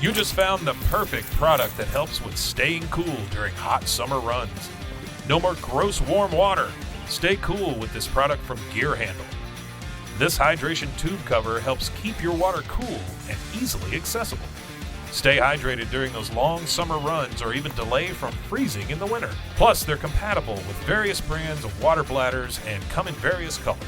You just found the perfect product that helps with staying cool during hot summer runs. No more gross warm water. Stay cool with this product from Gear Handle. This hydration tube cover helps keep your water cool and easily accessible. Stay hydrated during those long summer runs or even delay from freezing in the winter. Plus, they're compatible with various brands of water bladders and come in various colors.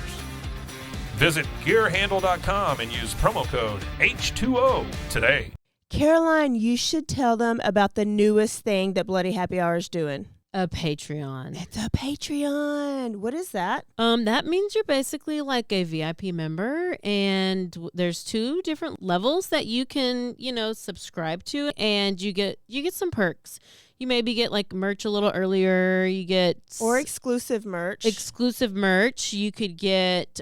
Visit gearhandle.com and use promo code H2O today. Caroline, you should tell them about the newest thing that Bloody Happy Hour is doing. A Patreon. It's a Patreon. What is that? That means you're basically like a VIP member, and there's 2 different levels that you can, subscribe to, and you get some perks. You maybe get like merch a little earlier. You get exclusive merch. You could get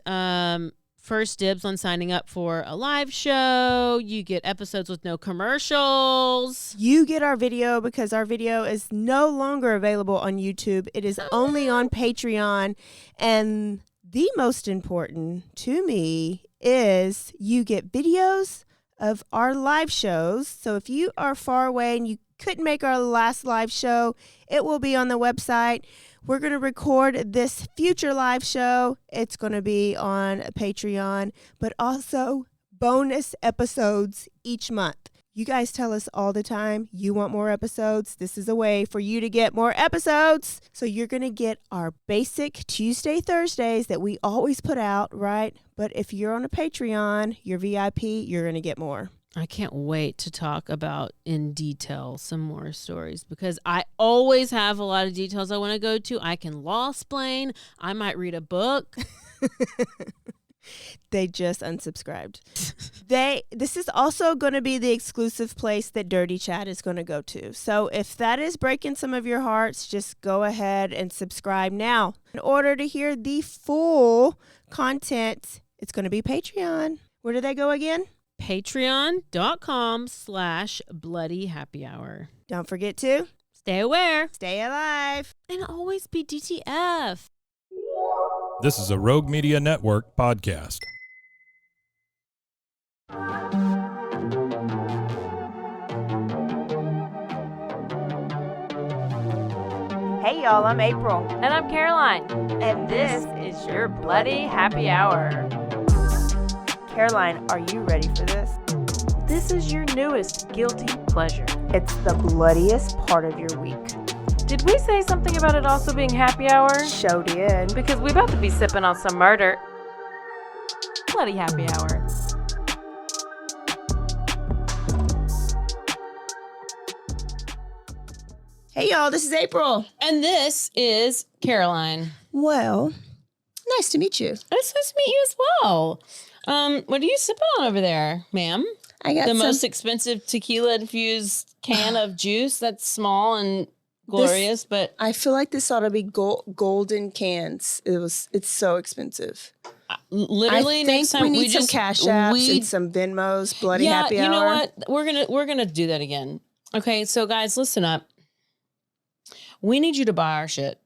first dibs on signing up for a live show. You get episodes with no commercials. You get our video because our video is no longer available on YouTube. It is only on Patreon. And the most important to me is you get videos of our live shows. So if you are far away and you couldn't make our last live show, it will be on the website. We're going to record this future live show. It's going to be on Patreon, but also bonus episodes each month. You guys tell us all the time you want more episodes. This is a way for you to get more episodes. So you're going to get our basic Tuesday, Thursdays that we always put out, right? But if you're on a Patreon, you're VIP, you're going to get more. I can't wait to talk about in detail some more stories because I always have a lot of details I want to go to. I can law-splain. I might read a book. They just unsubscribed. This is also going to be the exclusive place that Dirty Chat is going to go to. So if that is breaking some of your hearts, just go ahead and subscribe now. In order to hear the full content, it's going to be Patreon. Where do they go again? Patreon.com/BloodyHappyHour. Don't forget to stay aware, stay alive, and always be DTF. This is a Rogue Media Network podcast. Hey y'all, I'm April. And I'm Caroline. And this is your Bloody Happy Hour. Caroline, are you ready for this? This is your newest guilty pleasure. It's the bloodiest part of your week. Did we say something about it also being happy hour? Show did. Because we about to be sipping on some murder. Bloody Happy Hour. Hey y'all, this is April. And this is Caroline. Well, nice to meet you. It's nice to meet you as well. What are you sipping on over there, ma'am? I got the most expensive tequila-infused can of juice that's small and glorious, but I feel like this ought to be golden cans. It's so expensive. Literally, I next think time we need some Cashapps and some Venmos. Bloody Happy Hour. You know what? We're gonna do that again. Okay, so guys, listen up. We need you to buy our shit.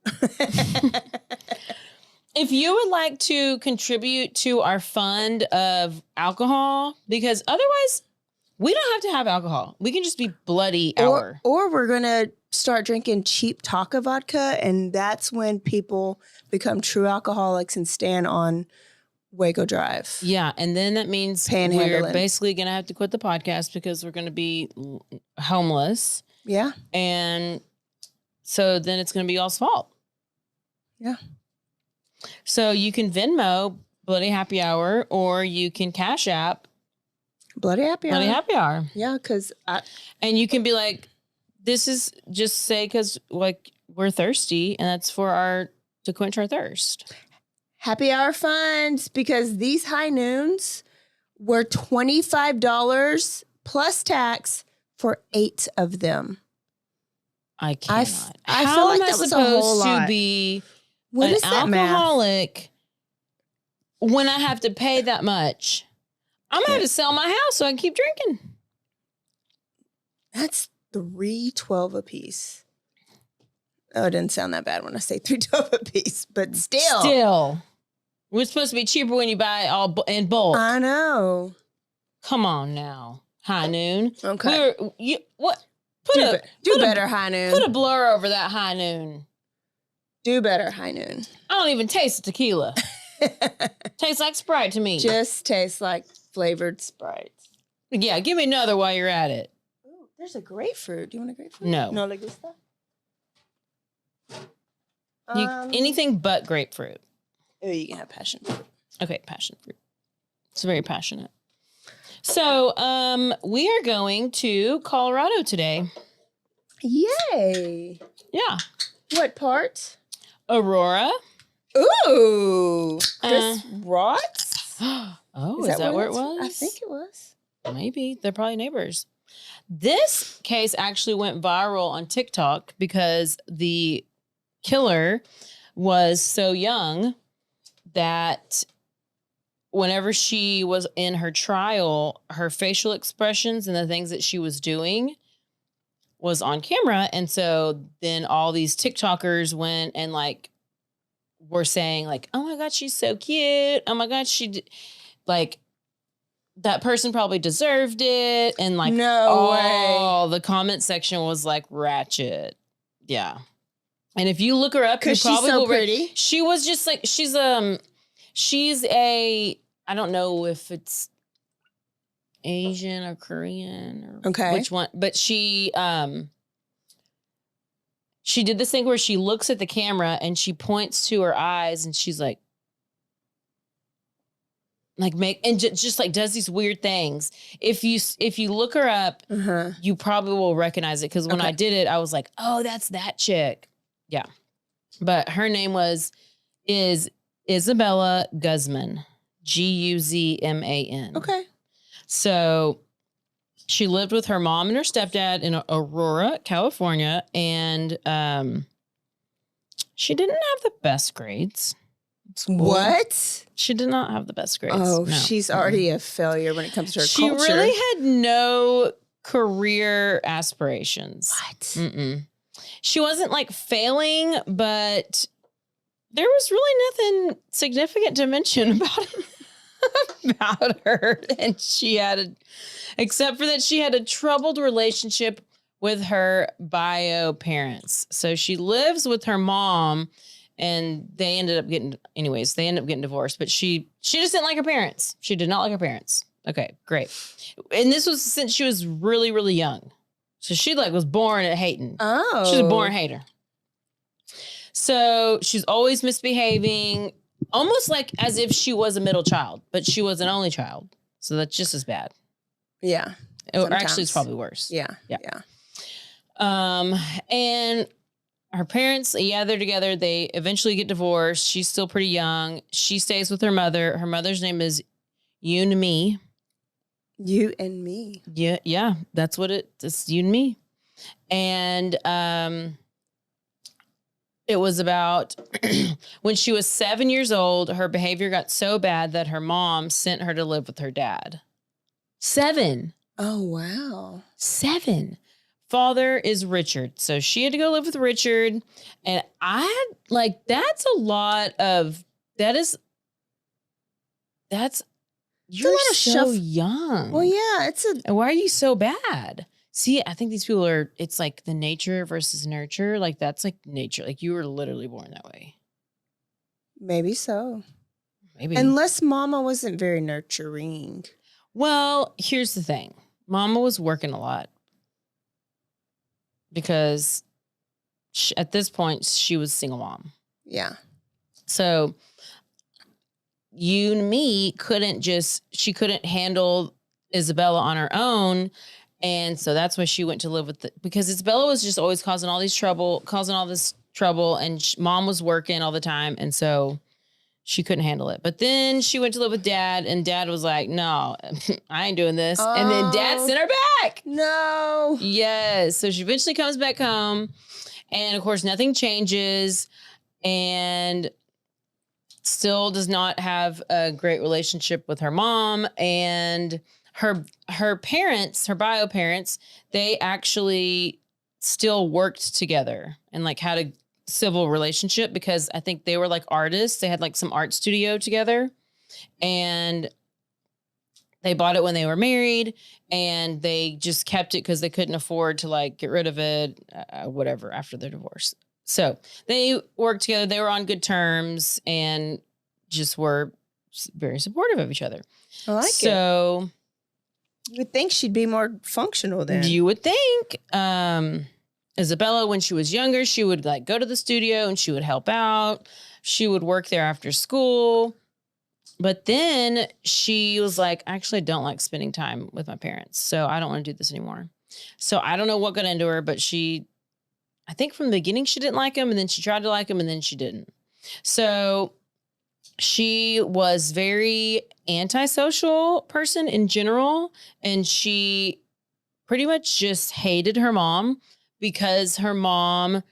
If you would like to contribute to our fund of alcohol, because otherwise we don't have to have alcohol. We can just be bloody hour. Or we're going to start drinking cheap Taka vodka, and that's when people become true alcoholics and stand on Waco Drive. Yeah, and then that means we're basically going to have to quit the podcast because we're going to be homeless. Yeah. And so then it's going to be y'all's fault. Yeah. So you can Venmo Bloody Happy Hour, or you can Cashapp Bloody Happy Hour. Bloody Happy Hour. Yeah, because and you can be like, this is just say because like we're thirsty, and that's for to quench our thirst. Happy Hour funds, because these high noons were $25 plus tax for 8 of them. I cannot. I feel like that was a whole lot. How am I supposed to be What an is that alcoholic when I have to pay that much? I'm gonna have to sell my house so I can keep drinking. That's $3.12 a piece. Oh, it didn't sound that bad when I say $3.12 a piece, but still. We're supposed to be cheaper when you buy all in bulk. I know. Come on now. High Noon. Okay. What? Do better, High Noon. Put a blur over that High Noon. Do better, High Noon. I don't even taste the tequila. Tastes like Sprite to me. Just tastes like flavored Sprite. Yeah, give me another while you're at it. Ooh, there's a grapefruit. Do you want a grapefruit? No. No le gusta? Anything but grapefruit. Oh, you can have passion fruit. Okay, passion fruit. It's very passionate. So, we are going to Colorado today. Yay. Yeah. What part? Aurora. Ooh. Chris Rott's? Oh, is that where it was? I think it was. Maybe. They're probably neighbors. This case actually went viral on TikTok because the killer was so young that whenever she was in her trial, her facial expressions and the things that she was doing was on camera. And so then all these TikTokers went and like were saying like, oh my God, she's so cute. Oh my God, like that person probably deserved it. And like the comment section was like ratchet. Yeah. And if you look her up, because she's so pretty. She was just like, she's a, I don't know if it's Asian or Korean or which one, but she did this thing where she looks at the camera and she points to her eyes and she's like just like does these weird things. If you look her up, you probably will recognize it. Cause when I did it, I was like, oh, that's that chick. Yeah. But her name is Isabella Guzman, Guzman. Okay. So she lived with her mom and her stepdad in Aurora, California. And she didn't have the best grades. What? She did not have the best grades. Oh, no. She's already a failure when it comes to her she culture. She really had no career aspirations. What? Mm-mm. She wasn't like failing, but there was really nothing significant to mention about her. And except for that she had a troubled relationship with her bio parents. So she lives with her mom and they ended up getting divorced, but she just didn't like her parents. She did not like her parents. Okay, great. And this was since she was really, really young. So she like was born at hating. Oh. She's a born hater. So she's always misbehaving, almost like as if she was a middle child, but she was an only child. So that's just as bad. Yeah. Or actually it's probably worse. Yeah. And her parents, they're together. They eventually get divorced. She's still pretty young. She stays with her mother. Her mother's name is Yun-Mi. You and me. Yeah. That's what it's Yun-Mi. And it was about when she was 7 years old, her behavior got so bad that her mom sent her to live with her dad. 7. Oh, wow. 7. Father is Richard. So she had to go live with Richard. And that's a lot of, you're so young. Well, yeah, and why are you so bad? See, I think these people it's like the nature versus nurture. Like that's like nature. Like you were literally born that way. Maybe so. Maybe. Unless mama wasn't very nurturing. Well, here's the thing. Mama was working a lot. Because at this point, she was a single mom. Yeah. So Yun-Mi couldn't handle Isabella on her own. And so that's why she went to live with because Isabella was just always causing all this trouble, and mom was working all the time. And so she couldn't handle it. But then she went to live with dad and dad was like, no, I ain't doing this. Oh. And then dad sent her back. No. Yes. So she eventually comes back home and of course nothing changes and still does not have a great relationship with her mom and her parents, her bio parents, they actually still worked together and like had a civil relationship because I think they were like artists. They had like some art studio together. And they bought it when they were married, and they just kept it because they couldn't afford to like get rid of it, whatever, after their divorce. So they worked together. They were on good terms and just were very supportive of each other. I like it. So You would think she'd be more functional then. you would think, Isabella, when she was younger, she would like go to the studio and she would help out. She would work there after school. But then she was like, actually, I don't like spending time with my parents. So I don't want to do this anymore. So I don't know what got into her, but I think from the beginning, she didn't like him. And then she tried to like him and then she didn't. So she was very antisocial person in general. And she pretty much just hated her mom because her mom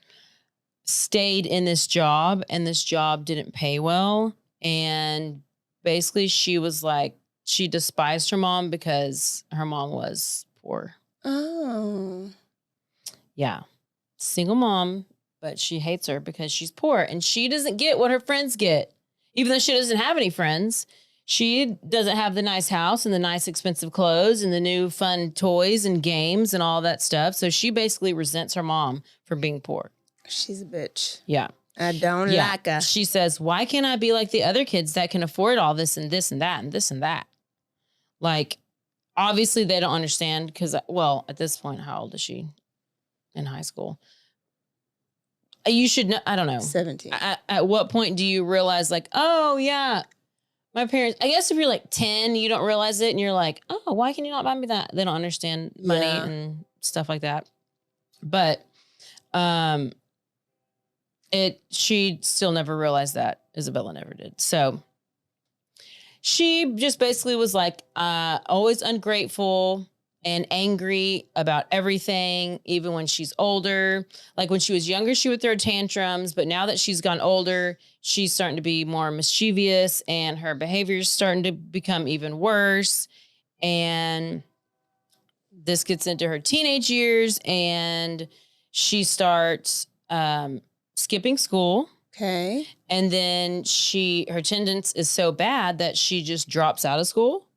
stayed in this job and this job didn't pay well. And basically she was like, she despised her mom because her mom was poor. Oh. Yeah. Single mom, but she hates her because she's poor and she doesn't get what her friends get. Even though she doesn't have any friends, she doesn't have the nice house and the nice expensive clothes and the new fun toys and games and all that stuff. So she basically resents her mom for being poor. She's a bitch. Yeah. I don't like her. She says, why can't I be like the other kids that can afford all this and this and that and this and that? Like, obviously they don't understand because, well, at this point, how old is she in high school? You should know. I don't know. 17. At what point do you realize like, oh yeah, my parents, I guess if you're like 10, you don't realize it and you're like, oh, why can you not buy me that? They don't understand money and stuff like that. But, she still never realized that. Isabella never did. So she just basically was like, always ungrateful and angry about everything, even when she's older. Like when she was younger, she would throw tantrums, but now that she's gone older, she's starting to be more mischievous and her behavior is starting to become even worse. And this gets into her teenage years and she starts, skipping school. Okay. And then her attendance is so bad that she just drops out of school.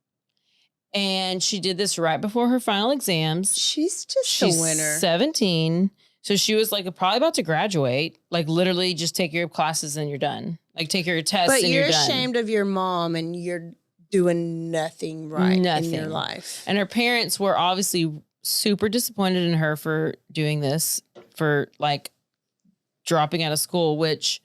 And she did this right before her final exams. She's a winner. 17. So she was like probably about to graduate. Like literally just take your classes and you're done. Like take your tests and you're done. But you're ashamed of your mom and you're doing nothing right in your life. And her parents were obviously super disappointed in her for doing this, for like dropping out of school, which,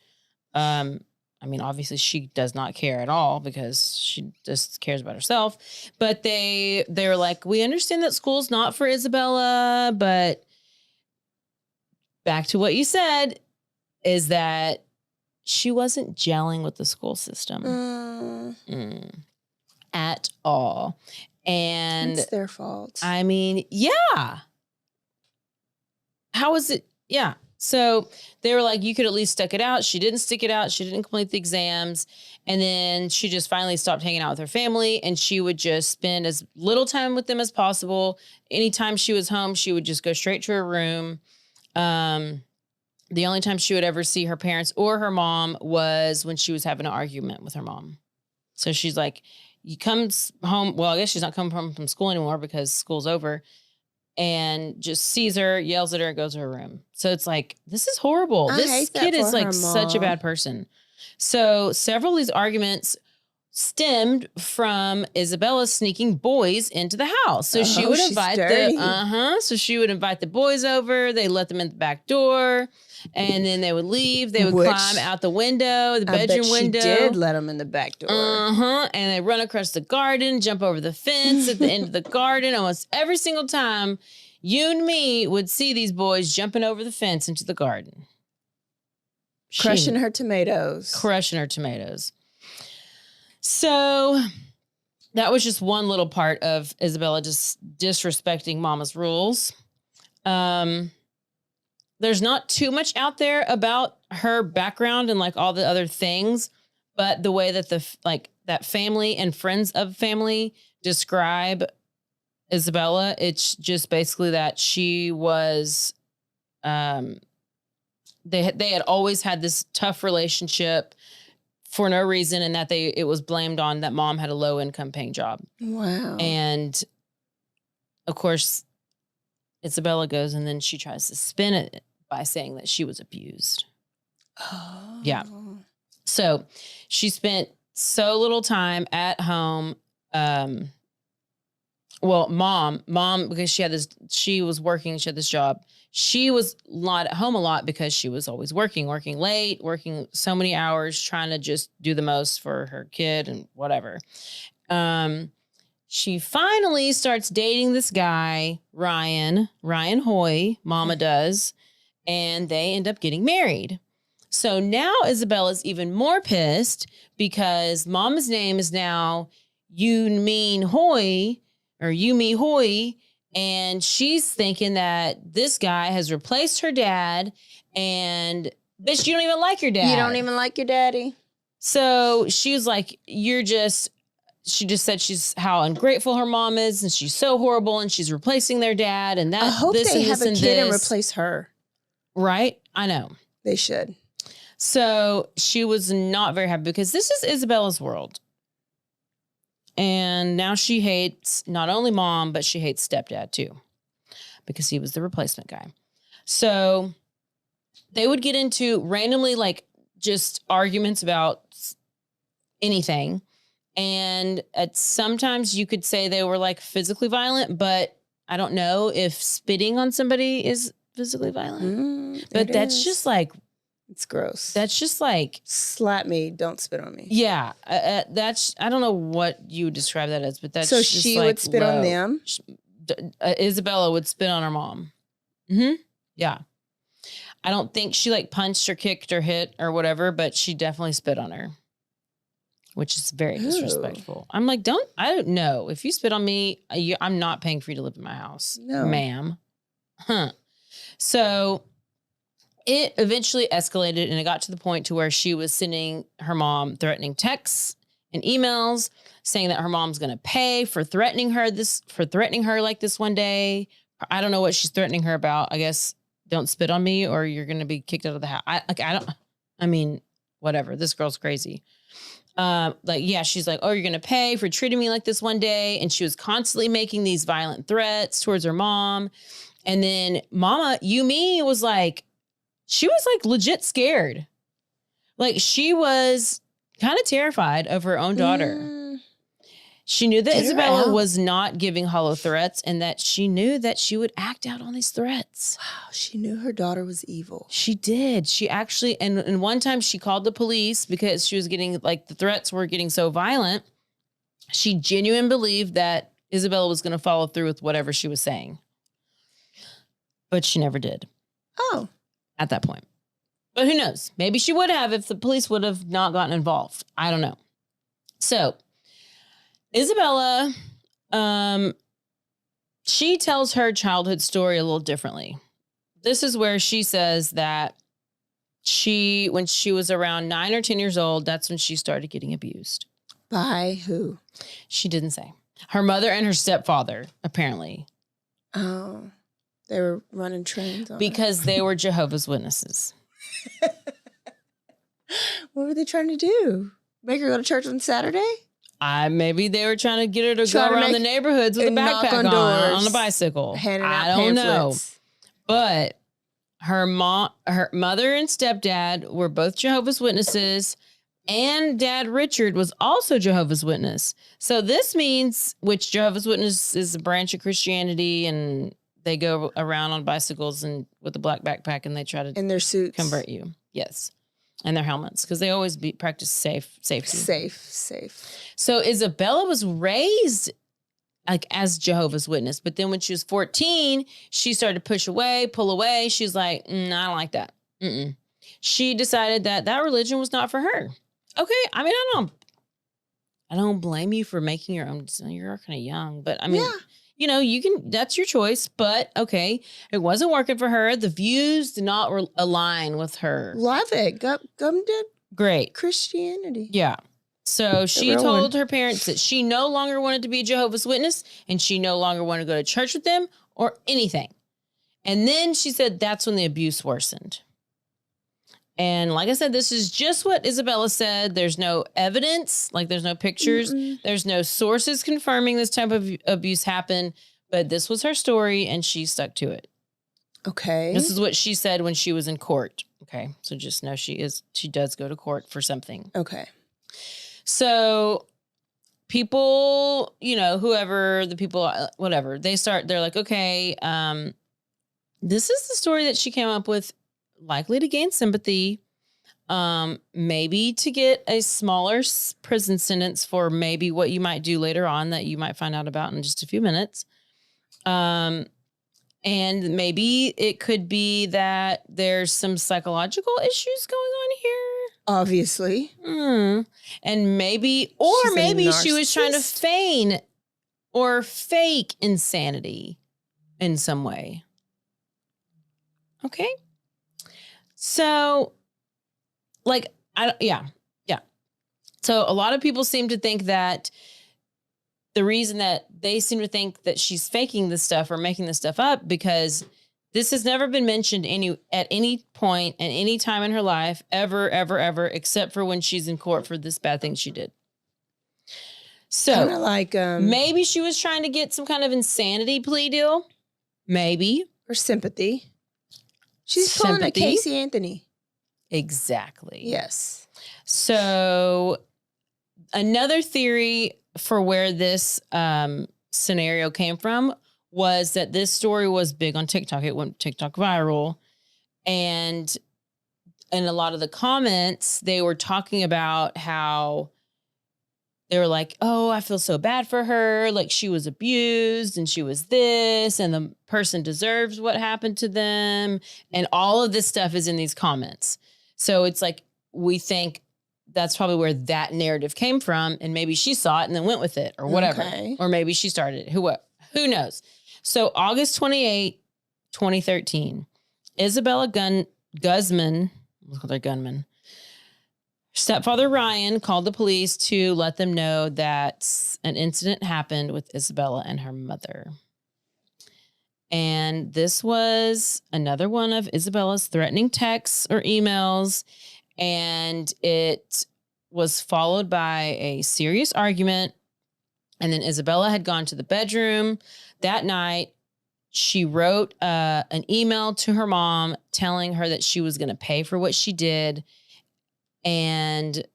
I mean, obviously she does not care at all because she just cares about herself. But they were like, we understand that school's not for Isabella, but back to what you said is that she wasn't gelling with the school system at all. And it's their fault. I mean, yeah. How is it? Yeah. So they were like, you could at least stick it out. She didn't stick it out. She didn't complete the exams. And then she just finally stopped hanging out with her family. And she would just spend as little time with them as possible. Anytime she was home, she would just go straight to her room. The only time she would ever see her parents or her mom was when she was having an argument with her mom. So she's like, you come home. Well, I guess she's not coming home from school anymore because school's over. And just sees her, yells at her, goes to her room. So it's like, this is horrible. This kid is like such a bad person. So several of these arguments stemmed from Isabella sneaking boys into the house. So she would invite so she would invite the boys over. They let them in the back door. And then they would leave. They would climb out the window, the bedroom window. She did let them in the back door. And they run across the garden, jump over the fence at the end of the garden. Almost every single time, You-Mi would see these boys jumping over the fence into the garden. Crushing her tomatoes. So that was just one little part of Isabella just disrespecting Mama's rules. There's not too much out there about her background and like all the other things, but the way that that family and friends of family describe Isabella, it's just basically that she was, they had always had this tough relationship, for no reason, and that it was blamed on that mom had a low income paying job. Wow. And of course, Isabella goes and then she tries to spin it by saying that she was abused. Oh. Yeah. So she spent so little time at home. Well, mom, because she was working, she had this job. She was not at home a lot because she was always working late, working so many hours, trying to just do the most for her kid and whatever. She finally starts dating this guy, Ryan Hoy, Mama does, and they end up getting married. So now Isabella's even more pissed because Mama's name is now Yun-Mi Hoy, and she's thinking that this guy has replaced her dad, and bitch, you don't even like your dad. You don't even like your daddy. So she was like, she just said how ungrateful her mom is, and she's so horrible, and she's replacing their dad, and that I hope this they and have this a and kid and this. replace her. Right? I know. They should. So she was not very happy because this is Isabella's world. And now she hates not only mom, but she hates stepdad too, because he was the replacement guy. So they would get into randomly like just arguments about anything. And sometimes you could say they were like physically violent, but I don't know if spitting on somebody is physically violent. But that's just like, it's gross. that's just like, slap me, don't spit on me. yeah, that's, I don't know what you would describe that as, but that's So just she like would spit on low. them. Isabella would spit on her mom. Mm-hmm. Yeah. I don't think she like punched or kicked or hit or whatever, but she definitely spit on her, which is very disrespectful. I'm like, I don't know. If you spit on me, I'm not paying for you to live in my house, ma'am. Huh. So it eventually escalated, and it got to the point to where she was sending her mom threatening texts and emails saying that her mom's going to pay for threatening her like this one day. I don't know what she's threatening her about. I guess don't spit on me or you're going to be kicked out of the house. I mean, whatever. This girl's crazy. She's like, oh, you're going to pay for treating me like this one day. And she was constantly making these violent threats towards her mom. And then Mama Yumi was like, she was like legit scared. Like she was kind of terrified of her own daughter. She knew that Isabella was not giving hollow threats and that she knew that she would act out on these threats. Wow, she knew her daughter was evil. She did. She actually, and one time she called the police because she was getting, like, the threats were getting so violent. She genuinely believed that Isabella was going to follow through with whatever she was saying. But she never did. Oh. At that point. But who knows? Maybe she would have if the police would have not gotten involved. I don't know. So Isabella, she tells her childhood story a little differently. This is where she says that when she was around 9 or 10 years old, that's when she started getting abused. By who? She didn't say. Her mother and her stepfather, apparently. Oh, they were running trains on because they were Jehovah's Witnesses. What were they trying to do? Make her go to church on Saturday? Maybe they were trying to get her to go around the neighborhoods with a backpack on a bicycle. I don't know. But her mother and stepdad were both Jehovah's Witnesses, and Dad Richard was also Jehovah's Witness. So this means, which Jehovah's Witness is a branch of Christianity, and they go around on bicycles and with a black backpack, and they try to in their suits convert you. Yes. And their helmets, because they always practice safety. Safe. So Isabella was raised like as Jehovah's Witness, but then when she was 14, she started to pull away. She's like, I don't like that. She decided that religion was not for her. Okay, I mean, I don't blame you for making your own decision. You're kind of young, but I mean, you know, that's your choice, but okay, it wasn't working for her. The views did not align with her. Love it. Gum did great. Christianity. Yeah. So she told her parents that she no longer wanted to be a Jehovah's Witness, and she no longer wanted to go to church with them or anything. And then she said that's when the abuse worsened. And like I said, this is just what Isabella said. There's no evidence, like there's no pictures. There's no sources confirming this type of abuse happened. But this was her story and she stuck to it. Okay. This is what she said when she was in court. Okay. So just know she does go to court for something. Okay. So people, whoever the people, whatever, they're like, okay, this is the story that she came up with, likely to gain sympathy, maybe to get a smaller prison sentence for maybe what you might do later on that you might find out about in just a few minutes. And maybe it could be that there's some psychological issues going on here. Obviously. And maybe she was trying to feign or fake insanity in some way. Okay. So, yeah. So a lot of people seem to think that the reason that they seem to think that she's faking this stuff or making this stuff up because this has never been mentioned at any point at any time in her life, ever, except for when she's in court for this bad thing she did. So kind of like maybe she was trying to get some kind of insanity plea deal. Maybe. Or sympathy. She's pulling a Casey Anthony. Exactly. Yes. So another theory for where this scenario came from was that this story was big on TikTok. It went TikTok viral. And in a lot of the comments, they were talking about how they were like, oh, I feel so bad for her. Like she was abused and she was this and the person deserves what happened to them. And all of this stuff is in these comments. So it's like, we think that's probably where that narrative came from. And maybe she saw it and then went with it or whatever. Okay. Or maybe she started it. Who knows? So August 28, 2013, Isabella Guzman, let's call her Gunman, stepfather Ryan called the police to let them know that an incident happened with Isabella and her mother. And this was another one of Isabella's threatening texts or emails. And it was followed by a serious argument. And then Isabella had gone to the bedroom that night. She wrote an email to her mom telling her that she was going to pay for what she did. And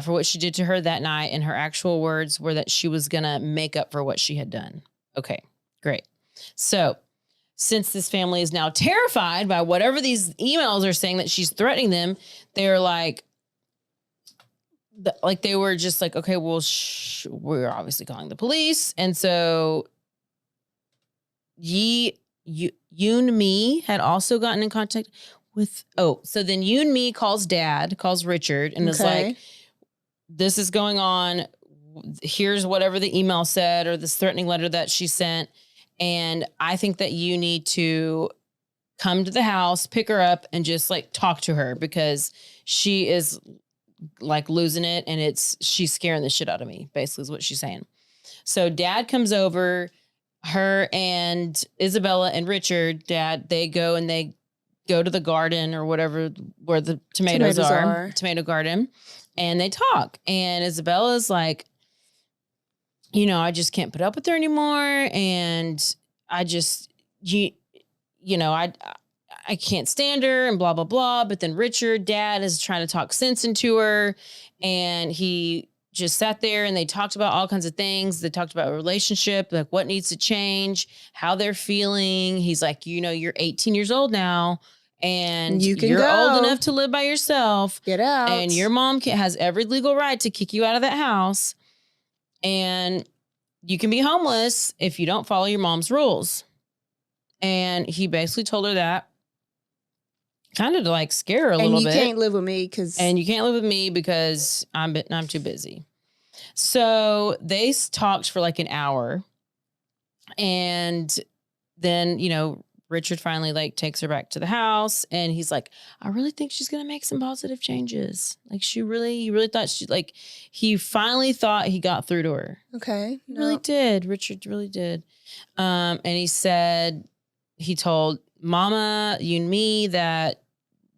for what she did to her that night. And her actual words were that she was going to make up for what she had done. Okay, great. So since this family is now terrified by whatever these emails are saying that she's threatening them, they're like they were just like, okay, well, we're obviously calling the police. And so Yun-Mi had also gotten in contact with, so then Yun-Mi calls Richard and is like, this is going on. Here's whatever the email said or this threatening letter that she sent. And I think that you need to come to the house, pick her up and just like talk to her because she is like losing it. And she's scaring the shit out of me, basically is what she's saying. So dad comes over, her and Isabella and Richard, they go to the garden or whatever, where the tomatoes are. Tomato garden. And they talk. And Isabella's like, I just can't put up with her anymore. And I just, I can't stand her and blah, blah, blah. But then Richard, dad, is trying to talk sense into her. And he just sat there and they talked about all kinds of things. They talked about a relationship, like what needs to change, how they're feeling. He's like, you're 18 years old now. And you're old enough to live by yourself. Get out. And your mom has every legal right to kick you out of that house. And you can be homeless if you don't follow your mom's rules. And he basically told her that, kind of to like scare her a little bit. And you can't live with me because I'm too busy. So they talked for like an hour. And then, Richard finally like takes her back to the house and he's like, I really think she's going to make some positive changes. Like he really thought he finally thought he got through to her. Okay. He really did. Richard really did. And he told Mama Yun-Mi that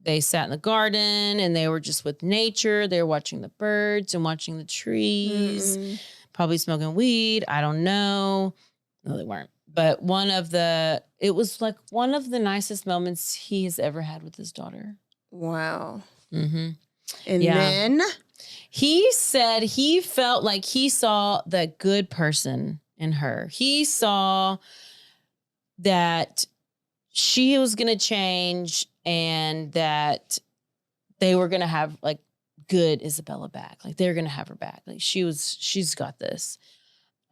they sat in the garden and they were just with nature. They were watching the birds and watching the trees, probably smoking weed. I don't know. No, they weren't. But it was like one of the nicest moments he has ever had with his daughter. Wow. Mm-hmm. And then? He said he felt like he saw the good person in her. He saw that she was going to change and that they were going to have like good Isabella back. Like they were going to have her back. Like she's got this.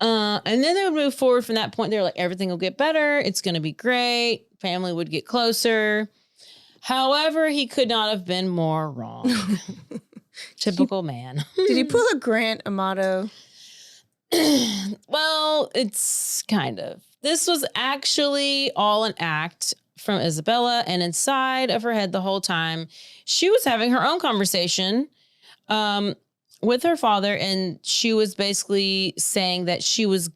And then they would move forward from that point. They were like, everything will get better. It's going to be great. Family would get closer. However, he could not have been more wrong. Typical man. Did he pull a Grant Amato? Well, it's kind of. This was actually all an act from Isabella, and inside of her head the whole time, she was having her own conversation with her father, and she was basically saying that she was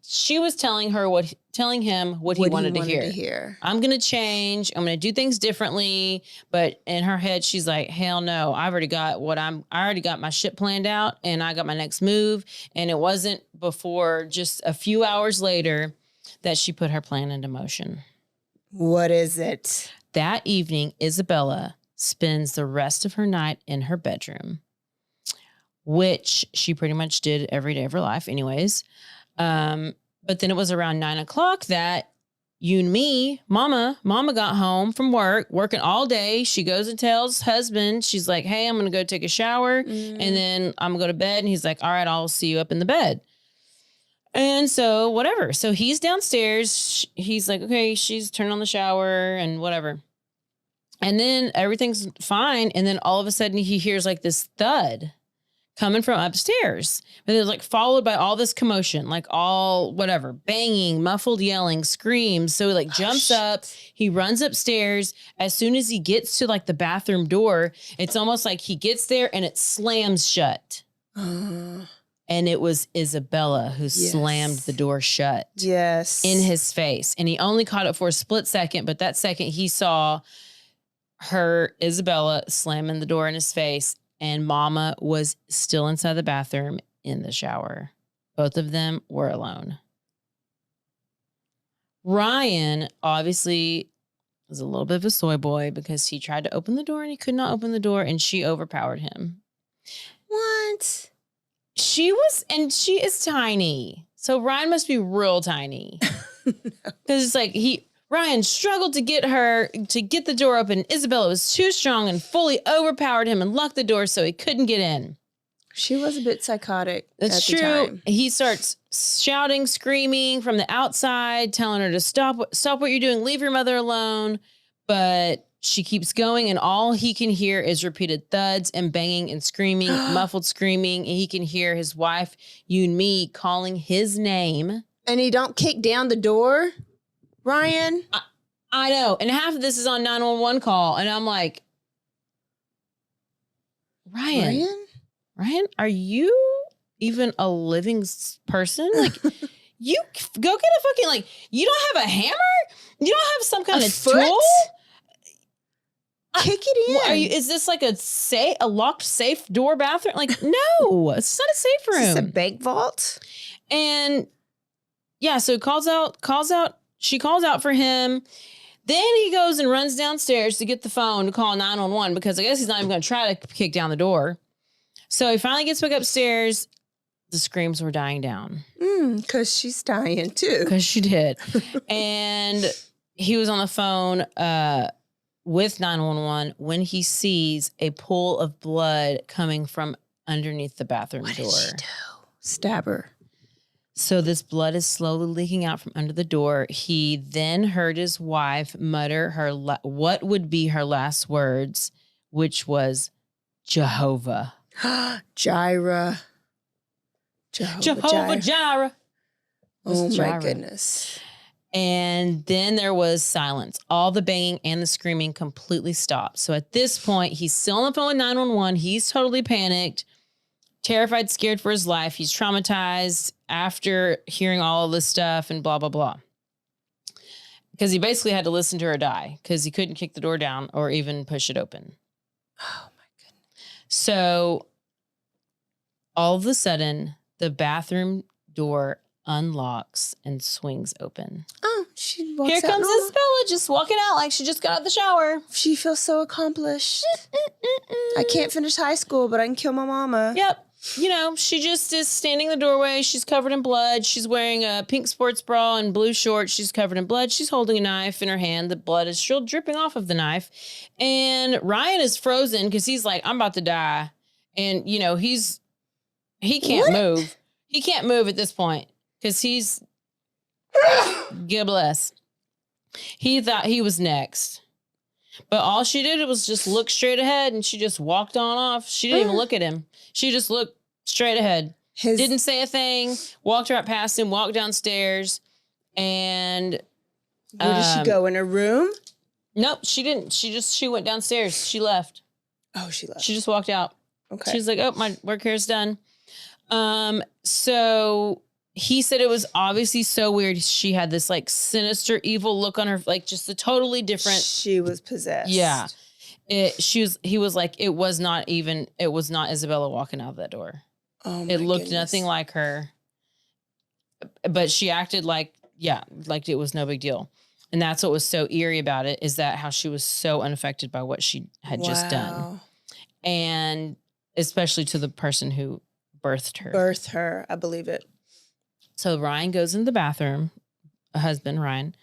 telling him what he wanted to hear. I'm gonna change. I'm gonna do things differently. But in her head, she's like, "Hell no! I already got my shit planned out, and I got my next move." And it wasn't before just a few hours later that she put her plan into motion. What is it? That evening, Isabella spends the rest of her night in her bedroom, which she pretty much did every day of her life anyways. But then it was around 9:00 that Yun-Mi, mama got home from working all day. She goes and tells husband, she's like, "Hey, I'm going to go take a shower and then I'm going to go to bed." And he's like, "All right, I'll see you up in the bed." And so whatever. So he's downstairs. He's like, okay, she's turned on the shower and whatever. And then everything's fine. And then all of a sudden he hears like this thud coming from upstairs. But it was like followed by all this commotion, like all whatever, banging, muffled yelling, screams. So he like jumps up, he runs upstairs. As soon as he gets to like the bathroom door, it's almost like he gets there and it slams shut. And it was Isabella who slammed the door shut. Yes. In his face. And he only caught it for a split second, but that second he saw Isabella slamming the door in his face, and mama was still inside the bathroom in the shower. Both of them were alone. Ryan obviously was a little bit of a soy boy because he tried to open the door and he could not open the door, and she overpowered him. What? She is tiny. So Ryan must be real tiny. Because it's like Ryan struggled to get the door open. Isabella was too strong and fully overpowered him and locked the door so he couldn't get in. She was a bit psychotic. That's true. Time. He starts shouting, screaming from the outside, telling her to stop what you're doing, leave your mother alone. But she keeps going, and all he can hear is repeated thuds and banging and screaming, muffled screaming. And he can hear his wife, Yun-Mi, calling his name. And he don't kick down the door, Ryan? I know. And half of this is on 911 call. And I'm like, Ryan, are you even a living person? Like, you go get a fucking, like, you don't have a hammer? You don't have some kind of tool? Kick it in. Is this like a locked safe door bathroom? Like, no, it's not a safe room. Is this a bank vault? And yeah, so she calls out for him. Then he goes and runs downstairs to get the phone to call 911 because I guess he's not even going to try to kick down the door. So he finally gets back upstairs. The screams were dying down. Because she's dying too. Because she did. And he was on the phone with 911 when he sees a pool of blood coming from underneath the bathroom door. What did she do? Stab her. So this blood is slowly leaking out from under the door. He then heard his wife mutter what would be her last words, which was Jehovah. Jireh. Jehovah Jireh. Oh my goodness. And then there was silence. All the banging and the screaming completely stopped. So at this point, he's still on the phone with 911. He's totally panicked, terrified, scared for his life. He's traumatized after hearing all of this stuff and blah, blah, blah. Because he basically had to listen to her die because he couldn't kick the door down or even push it open. So all of a sudden, the bathroom door unlocks and swings open. Oh, she walks Here out comes normal. Isabella just walking out like she just got out of the shower. She feels so accomplished. I can't finish high school, but I can kill my mama. Yep. You know, she just is standing in the doorway. She's covered in blood. She's wearing a pink sports bra and blue shorts. She's covered in blood. She's holding a knife in her hand. The blood is still dripping off of the knife. And Ryan is frozen because he's like, I'm about to die. And, you know, he can't move. He can't move at this point because he's, God bless. He thought he was next. But all she did was just look straight ahead and she just walked on off. She didn't even look at him. She just looked straight ahead. Didn't say a thing. Walked right past him, walked downstairs. And where did she go? In her room? Nope, she didn't. She went downstairs. She left. Oh, she left. She just walked out. Okay. She's like, oh, my work here is done. So he said it was obviously so weird. She had this like sinister, evil look on her, like just a totally different. She was possessed. Yeah. He was like, it was not Isabella walking out of that door. Oh my It looked goodness. nothing like her. But she acted like it was no big deal. And that's what was so eerie about it, is that how she was so unaffected by what she had just done. And especially to the person who birthed her. I believe it. So Ryan goes in the bathroom, husband Ryan,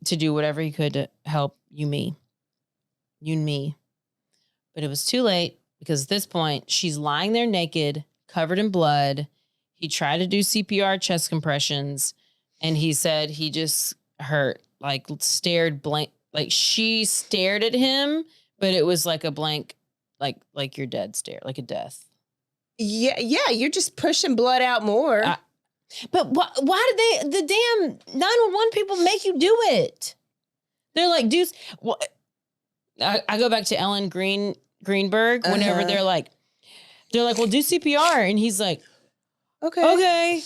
to do whatever he could to help Yun-Mi. But it was too late because at this point, she's lying there naked, covered in blood. He tried to do CPR, chest compressions, and he said he just hurt, like stared blank, like she stared at him, but it was like a blank, like you're dead stare, like a death. Yeah, you're just pushing blood out more. But why did the damn 911 people make you do it? They're like, dudes. Well, I go back to Ellen Greenberg whenever they're like, well, do CPR, and he's like, okay,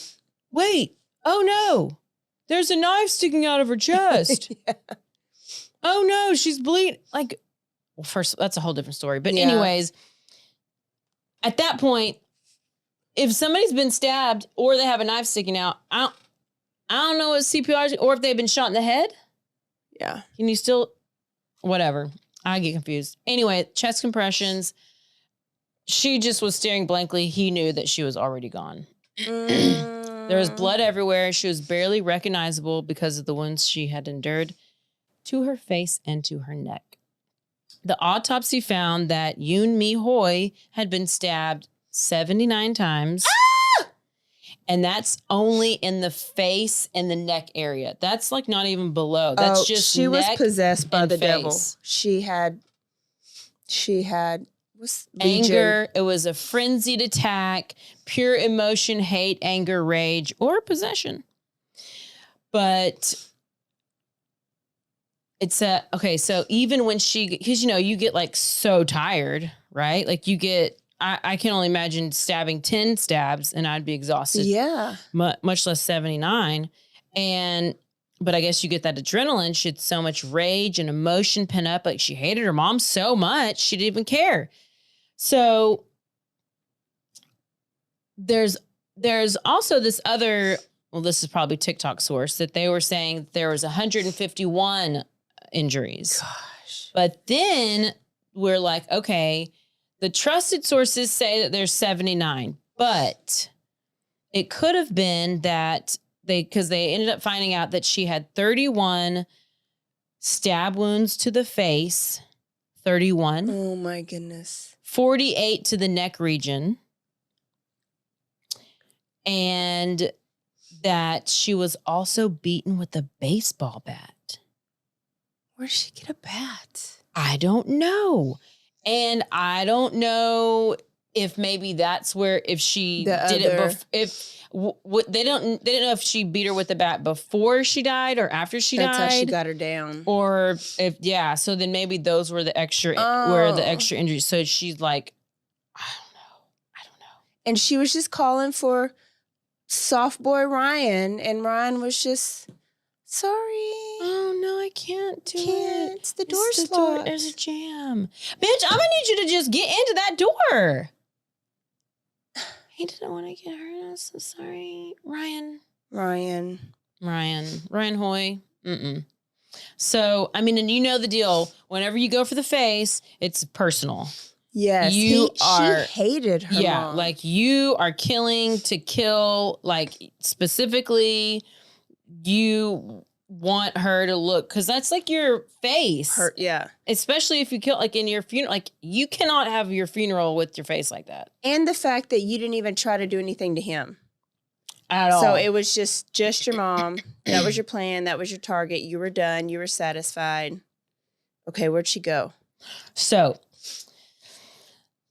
wait, oh no, there's a knife sticking out of her chest. Yeah. Oh no, she's bleeding. Like, well, first, that's a whole different story. But anyways, at that point, if somebody's been stabbed or they have a knife sticking out, I don't know what CPR is, or if they've been shot in the head. Yeah. Can you still, whatever. I get confused. Anyway, chest compressions. She just was staring blankly. He knew that she was already gone. There was blood everywhere. She was barely recognizable because of the wounds she had endured to her face and to her neck. The autopsy found that Yun-Mi Hoi had been stabbed 79 times. And that's only in the face and the neck area. That's like not even below. That's just she was neck possessed by the face. devil. She had anger. It was a frenzied attack, pure emotion, hate, anger, rage, or possession. But it's okay. So even when because you get like so tired, right? Like you get. I can only imagine stabbing 10 stabs and I'd be exhausted. Yeah. Much less 79. But I guess you get that adrenaline. She had so much rage and emotion pent up. Like she hated her mom so much, she didn't even care. So there's also this other, well, this is probably TikTok source, that they were saying there was 151 injuries. Gosh. But then we're like, okay, the trusted sources say that there's 79, but it could have been that because they ended up finding out that she had 31 stab wounds to the face, 31. Oh my goodness. 48 to the neck region. And that she was also beaten with a baseball bat. Where did she get a bat? I don't know. And I don't know if maybe that's where, if she did it, they didn't know if she beat her with the bat before she died or after she died. That's how she got her down. Or so then maybe those were the extra, injuries. So she's like, I don't know. And she was just calling for soft boy Ryan, and Ryan was just, sorry. Oh no, I can't. can't do it. It's the door's locked. There's a jam. Bitch, I'm gonna need you to just get into that door. He didn't want to get hurt. I'm so sorry. Ryan Hoy. So, I mean, and you know the deal. Whenever you go for the face, it's personal. Yes. She hated her mom. Like you are killing to kill. Like specifically, you want her to look, because that's like your face. Especially if you kill, like in your funeral, like you cannot have your funeral with your face like that. And the fact that you didn't even try to do anything to him at all. So it was just your mom. That was your plan. That was your target. You were done. You were satisfied. Okay, where'd she go? So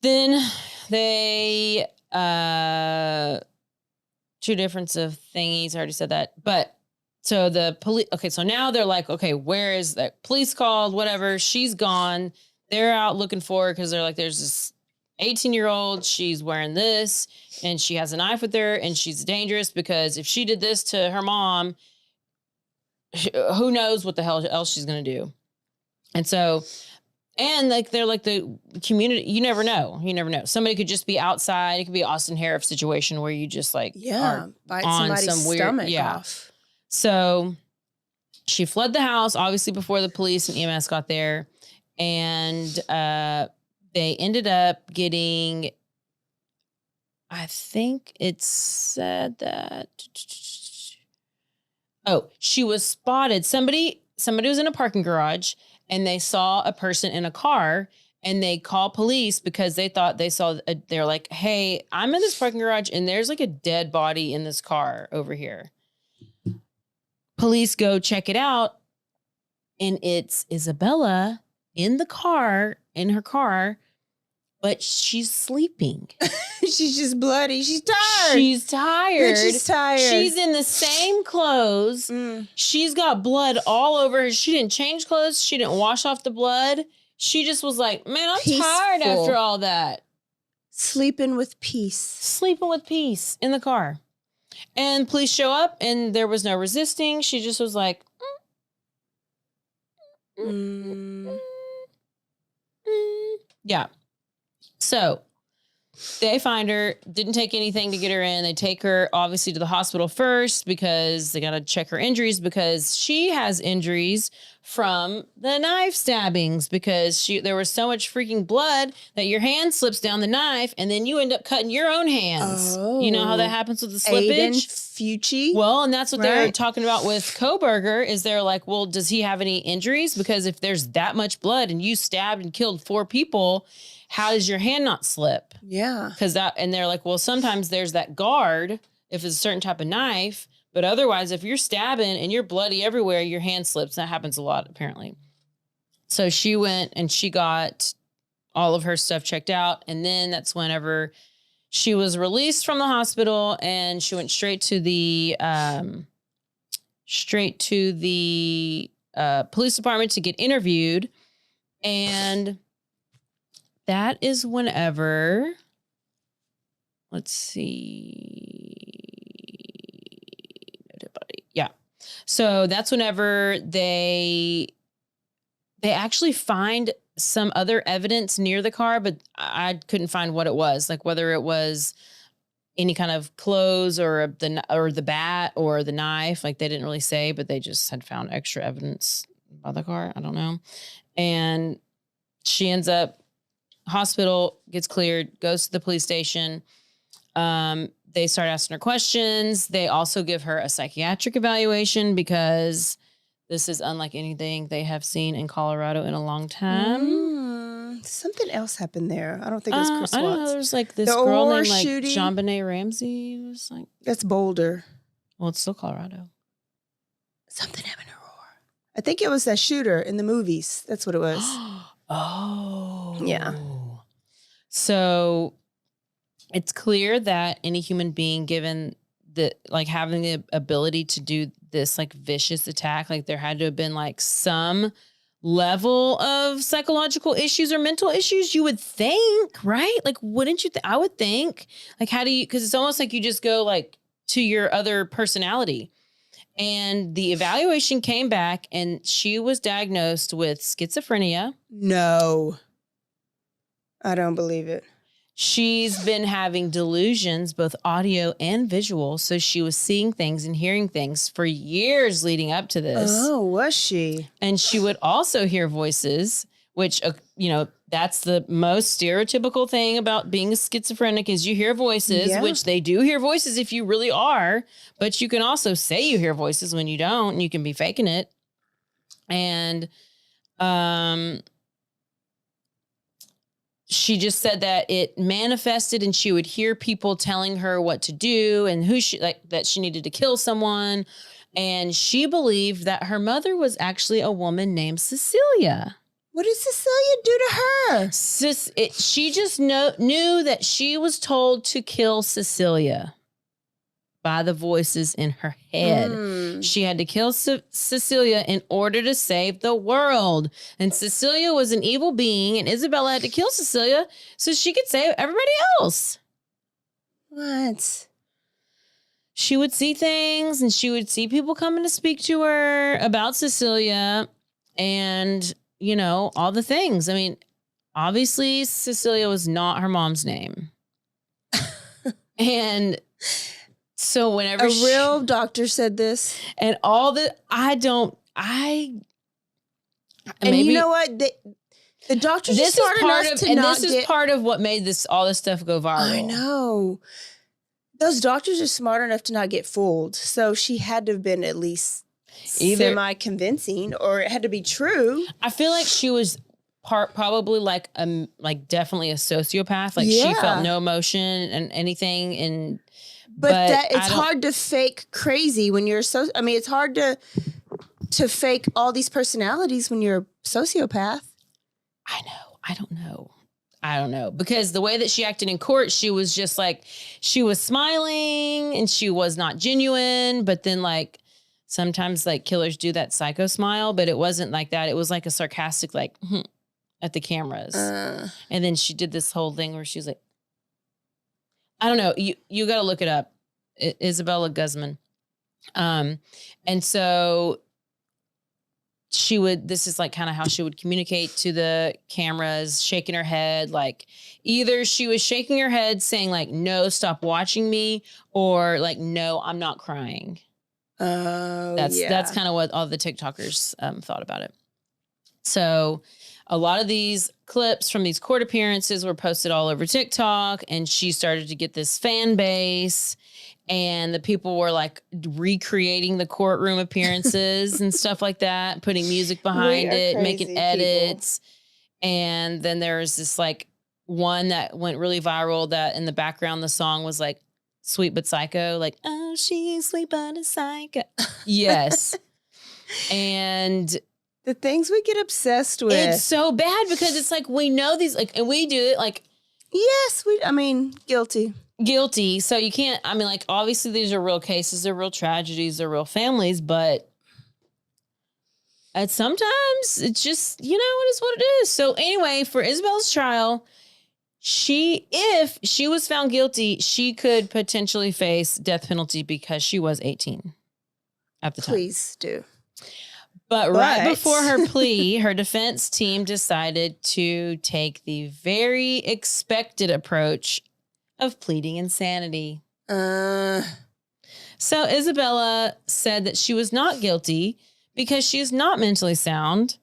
then they, two difference of thingies. I already said that. But so the police, okay, so now they're like, okay, where is that police called? Whatever. She's gone. They're out looking for her because they're like, there's this 18-year-old. She's wearing this and she has a knife with her and she's dangerous because if she did this to her mom, who knows what the hell else she's going to do. And so, and like, they're like the community, you never know. Somebody could just be outside. It could be Austin Harif situation where you just like, bite somebody's stomach off. So she fled the house, obviously before the police and EMS got there. And they ended up getting, I think it said that, she was spotted. Somebody was in a parking garage and they saw a person in a car and they called police because they thought they're like, hey, I'm in this parking garage and there's like a dead body in this car over here. Police go check it out and it's Isabella in her car, but she's sleeping. She's just bloody. She's tired. She's tired. She's tired. She's in the same clothes. She's got blood all over her. She didn't change clothes. She didn't wash off the blood. She just was like, man, I'm tired after all that. Sleeping with peace in the car. And police show up and there was no resisting. She just was like, yeah. So they find her, didn't take anything to get her in. They take her obviously to the hospital first because they got to check her injuries because she has injuries from the knife stabbings because there was so much freaking blood that your hand slips down the knife and then you end up cutting your own hands. Oh. You know how that happens with the slippage? Aiden Fucci. Well, and that's what they're talking about with Koberger is they're like, well, does he have any injuries? Because if there's that much blood and you stabbed and killed 4 people, how does your hand not slip? Yeah. And they're like, well, sometimes there's that guard if it's a certain type of knife, but otherwise, if you're stabbing and you're bloody everywhere, your hand slips. That happens a lot, apparently. So she went and she got all of her stuff checked out. And then that's whenever she was released from the hospital and she went straight to the police department to get interviewed. And that is whenever, let's see. Yeah. So that's whenever they actually find some other evidence near the car, but I couldn't find what it was, like whether it was any kind of clothes or the bat or the knife. Like they didn't really say, but they just had found extra evidence by the car. I don't know. And she ends up hospital, gets cleared, goes to the police station. They start asking her questions. They also give her a psychiatric evaluation because this is unlike anything they have seen in Colorado in a long time. Something else happened there. I don't think it was Chris I don't know. Watts. There's like this girl named like JonBenet Ramsey. It was like, that's Boulder. Well, it's still Colorado. Something happened in Aurora. I think it was that shooter in the movies. That's what it was. Oh. Yeah. So it's clear that any human being given having the ability to do this like vicious attack, like there had to have been like some level of psychological issues or mental issues, you would think, right? Like, wouldn't you I would think, like, how do you, because it's almost like you just go like to your other personality. And the evaluation came back and she was diagnosed with schizophrenia. No. I don't believe it. She's been having delusions, both audio and visual. So she was seeing things and hearing things for years leading up to this. Oh, was she? And she would also hear voices, which, that's the most stereotypical thing about being a schizophrenic is you hear voices, which they do hear voices if you really are. But you can also say you hear voices when you don't, and you can be faking it. And she just said that it manifested and she would hear people telling her what to do and that she needed to kill someone. And she believed that her mother was actually a woman named Cecilia. What did Cecilia do to her? She just knew that she was told to kill Cecilia by the voices in her head. She had to kill Cecilia in order to save the world. And Cecilia was an evil being, and Isabella had to kill Cecilia so she could save everybody else. What? She would see things, and she would see people coming to speak to her about Cecilia and, all the things. I mean, obviously, Cecilia was not her mom's name. And so whenever a real doctor said this, and all the, and you know what? The doctors are smart enough to not this is part of what made all this stuff go viral. I know. Those doctors are smart enough to not get fooled. So she had to have been at least semi-convincing, or it had to be true. I feel like she was probably like definitely a sociopath. Like she felt no emotion and anything. And but it's hard to fake crazy when you're it's hard to fake all these personalities when you're a sociopath. I know. I don't know. Because the way that she acted in court, she was just like, she was smiling and she was not genuine. But then sometimes killers do that psycho smile, but it wasn't like that. It was like a sarcastic, at the cameras. And then she did this whole thing where she was like, I don't know. You got to look it up. Isabella Guzman. And so this is kind of how she would communicate to the cameras, shaking her head. Either she was shaking her head saying no, stop watching me, or no, I'm not crying. Oh, that's kind of what all the TikTokers thought about it. So a lot of these clips from these court appearances were posted all over TikTok, and she started to get this fan base, and the people were recreating the courtroom appearances and stuff like that, putting music behind it, making edits. And then there's this one that went really viral that in the background, the song was Sweet But Psycho, oh, she's sweet but a psycho. Yes. And the things we get obsessed with. It's so bad because it's we know these, and we do it yes, guilty. Guilty. So you can't, obviously these are real cases, they're real tragedies, they're real families, but sometimes it's just, it is what it is. So anyway, for Isabella's trial, if she was found guilty, she could potentially face death penalty because she was 18 at the time. Please do. But right before her plea, her defense team decided to take the very expected approach of pleading insanity. So Isabella said that she was not guilty because she is not mentally sound.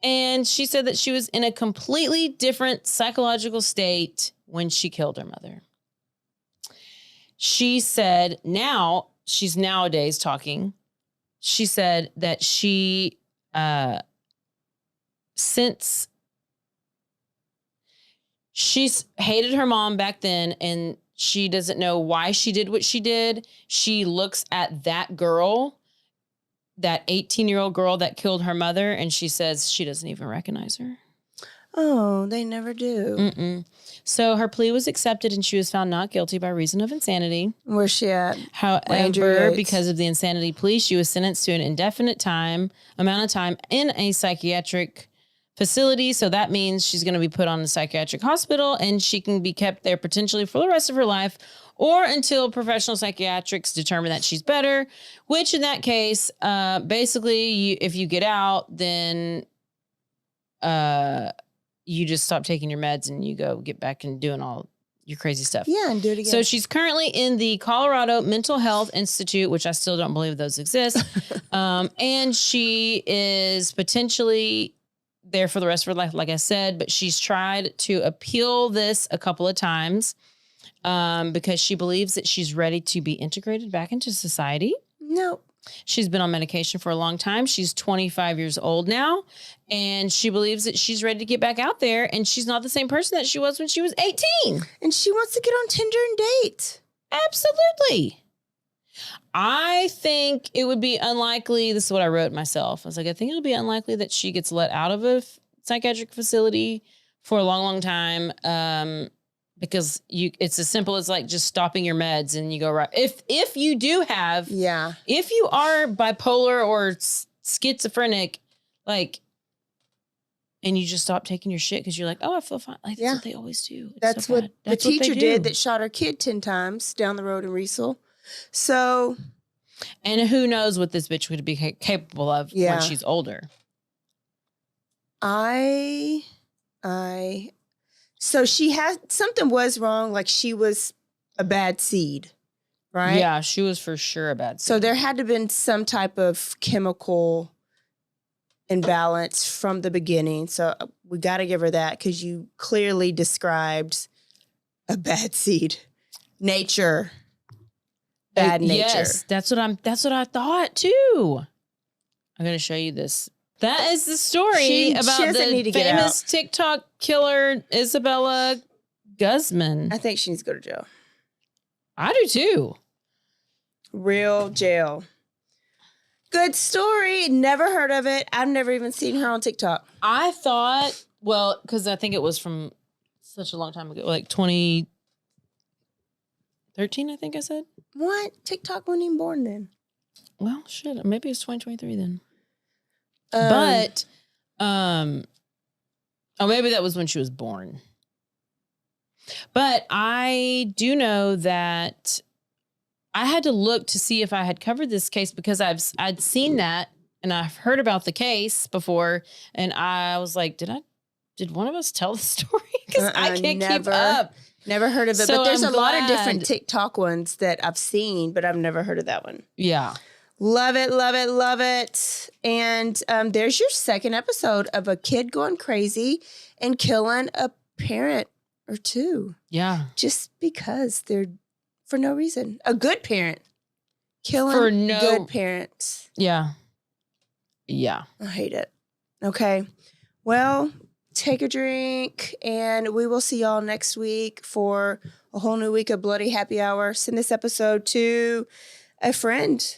And she said that she was in a completely different psychological state when she killed her mother. She said she's nowadays talking. She said that she, since she's hated her mom back then and she doesn't know why she did what she did, she looks at that girl, that 18-year-old girl that killed her mother, and she says she doesn't even recognize her. Oh, they never do. Mm-mm. So her plea was accepted and she was found not guilty by reason of insanity. Where's she at? However, because of the insanity plea, she was sentenced to an indefinite amount of time in a psychiatric facility. So that means she's going to be put on a psychiatric hospital and she can be kept there potentially for the rest of her life or until professional psychiatrics determine that she's better, which in that case, basically, if you get out, then you just stop taking your meds and you go get back and doing all your crazy stuff. Yeah, and do it again. So she's currently in the Colorado Mental Health Institute, which I still don't believe those exist. And she is potentially there for the rest of her life, like I said, but she's tried to appeal this a couple of times because she believes that she's ready to be integrated back into society. Nope. She's been on medication for a long time. She's 25 years old now, and she believes that she's ready to get back out there, and she's not the same person that she was when she was 18. And she wants to get on Tinder and date. Absolutely. I think it would be unlikely. This is what I wrote myself. I was like, I think it'll be unlikely that she gets let out of a psychiatric facility for a long, long time. Because it's as simple as like just stopping your meds and you go right. If you do have, if you are bipolar or schizophrenic, like, and you just stop taking your shit because you're like, oh, I feel fine. Like, that's what they always do. That's what the teacher did that shot her kid 10 times down the road in Riesel. So, and who knows what this bitch would be capable of when she's older. So she had, something was wrong. Like she was a bad seed, right? Yeah, she was for sure a bad seed. So there had to have been some type of chemical imbalance from the beginning. So we got to give her that because you clearly described a bad seed. Nature. Bad nature. Yes, that's what I thought too. I'm going to show you this. That is the story about the famous TikTok killer, Isabella Guzman. I think she needs to go to jail. I do too. Real jail. Good story. Never heard of it. I've never even seen her on TikTok. I thought, well, because I think it was from such a long time ago, like 2013, I think I said. What? TikTok wasn't even born then. Well, shit. Maybe it's 2023 then. But, oh, maybe that was when she was born. But I do know that I had to look to see if I had covered this case because I'd seen that and I've heard about the case before, and I was like, did one of us tell the story? Because I can't keep up. Never heard of it. So but there's a lot of different TikTok ones that I've seen, but I've never heard of that one. Yeah. Love it, love it, love it. And there's your second episode of a kid going crazy and killing a parent or two. Yeah. Just because they're, for no reason. A good parent. Killing good parents. Yeah. Yeah. I hate it. Okay. Well, take a drink and we will see y'all next week for a whole new week of Bloody Happy Hour. Send this episode to a friend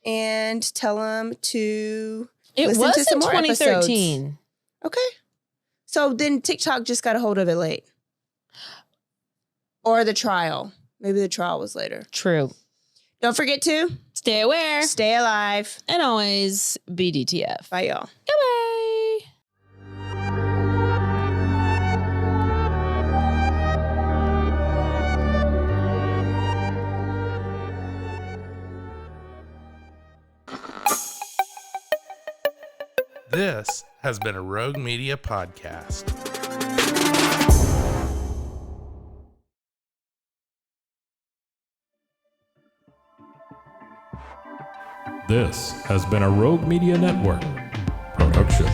and tell them to listen to some more 2013. Episodes. Okay. So then TikTok just got a hold of it late. Or the trial. Maybe the trial was later. True. Don't forget to stay aware, stay alive, and always be DTF. Bye, y'all. Goodbye. This has been a Rogue Media podcast. This has been a Rogue Media Network production.